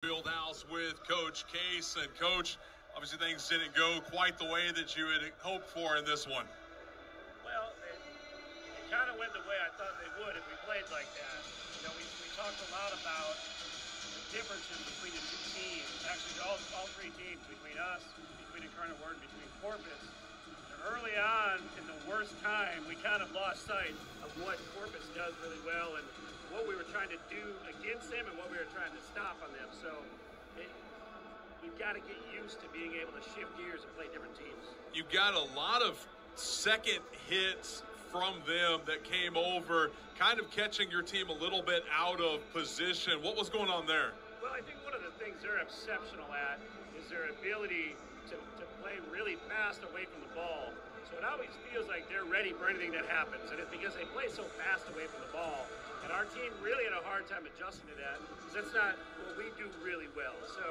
Fieldhouse with Coach Case. And Coach, obviously things didn't go quite the way that you had hoped for in this one. Well, it kind of went the way I thought they would if we played like that. You know, we talked a lot about the differences between the two teams. Actually, all three teams, between us, between A&M-Corpus, and between Corpus. And early on, in the worst time, we kind of lost sight of what Corpus does really well and what we were trying to do against them and what we were trying to stop on them. So we've got to get used to being able to shift gears and play different teams. You got a lot of second hits from them that came over, kind of catching your team a little bit out of position. What was going on there? Well, I think one of the things they're exceptional at is their ability to play really fast away from the ball. So it always feels like they're ready for anything that happens. And it's because they play so fast away from the ball. And our team really had a hard time adjusting to that because that's not what we do really well. So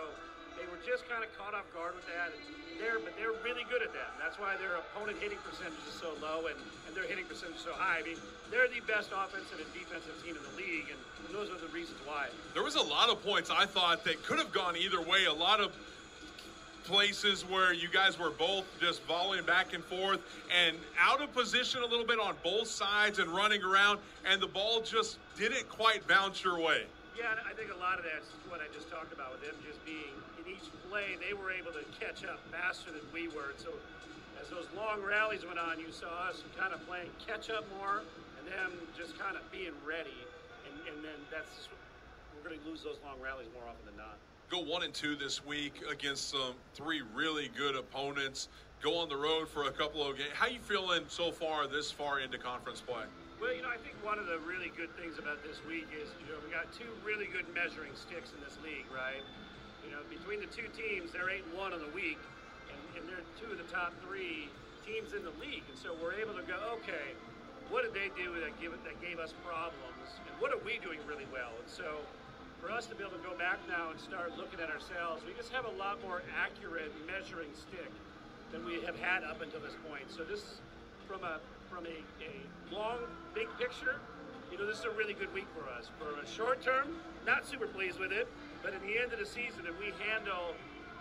they were just kind of caught off guard with that. But they're really good at that. And that's why their opponent hitting percentage is so low and their hitting percentage is so high. I mean, they're the best offensive and defensive team in the league, and those are the reasons why. There was a lot of points I thought that could have gone either way. A lot of places where you guys were both just volleying back and forth and out of position a little bit on both sides and running around, and the ball just didn't quite bounce your way. Yeah, and I think a lot of that's what I just talked about with them just being, in each play, they were able to catch up faster than we were. So as those long rallies went on, you saw us kind of playing catch up more and them just kind of being ready. And then that's just, we're going to lose those long rallies more often than not. Go 1-2 this week against some three really good opponents. Go on the road for a couple of games. How you feeling so far this far into conference play? Well, you know, I think one of the really good things about this week is, you know, we got two really good measuring sticks in this league, right? You know, between the two teams, they're 8-1 on the week, and they're two of the top three teams in the league. And so we're able to go, okay, what did they do that gave us problems, and what are we doing really well? And so for us to be able to go back now and start looking at ourselves, we just have a lot more accurate measuring stick than we have had up until this point. So this, from a long, big picture, you know, this is a really good week for us. For a short term, not super pleased with it, but at the end of the season, if we handle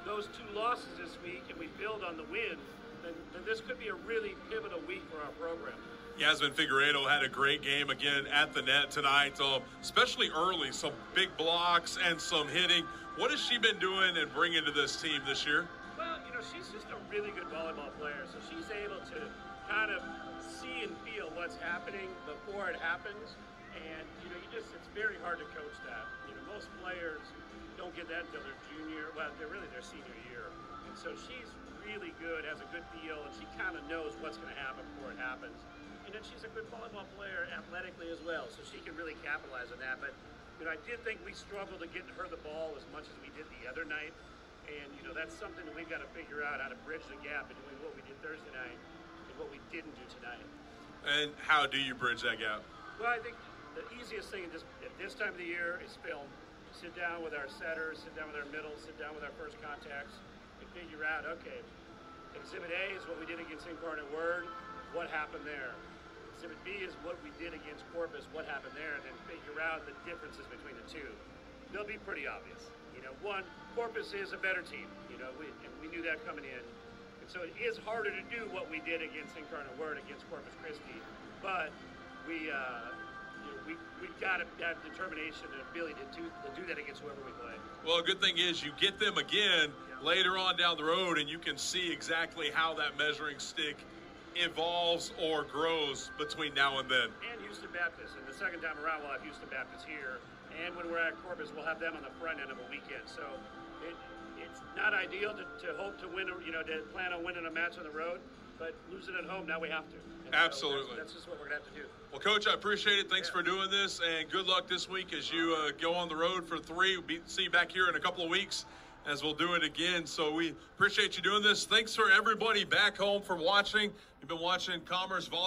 those two losses this week and we build on the win, then this could be a really pivotal week for our program. Yasmin Figueiredo had a great game again at the net tonight, especially early, some big blocks and some hitting. What has she been doing and bringing to this team this year? Well, you know, she's just a really good volleyball player, so she's able to kind of see and feel what's happening before it happens. And, you know, it's very hard to coach that. You know, most players don't get that until they're junior, well, they're really their senior year. And so she's really good, has a good feel, and she kind of knows what's going to happen before it happens. And then she's a good volleyball player athletically as well, so she can really capitalize on that. But, you know, I did think we struggled to get her the ball as much as we did the other night. And, you know, that's something that we've got to figure out, how to bridge the gap between what we did Thursday night and what we didn't do tonight. And how do you bridge that gap? Well, I think the easiest thing at this time of the year is film. Sit down with our setters, sit down with our middles, sit down with our first contacts, and figure out, okay, Exhibit A is what we did against Incarnate Word, what happened there? Exhibit B is what we did against Corpus, what happened there, and then figure out the differences between the two. They'll be pretty obvious. You know, one, Corpus is a better team, you know, and we knew that coming in. And so it is harder to do what we did against Incarnate Word, against Corpus Christi, but we've got to have determination and ability to do that against whoever we play. Well, a good thing is you get them again later on down the road, and you can see exactly how that measuring stick evolves or grows between now and then. And Houston Baptist, and the second time around we'll have Houston Baptist here, and when we're at Corpus we'll have them on the front end of a weekend. So it's not ideal to hope to win, you know, to plan on winning a match on the road, but losing at home, now we have to. And absolutely. So that's just what we're going to have to do. Well, Coach, I appreciate it. Thanks for doing this, and good luck this week as you go on the road for 3. We'll see you back here in a couple of weeks as we'll do it again. So we appreciate you doing this. Thanks for everybody back home for watching. You've been watching Commerce Volleyball.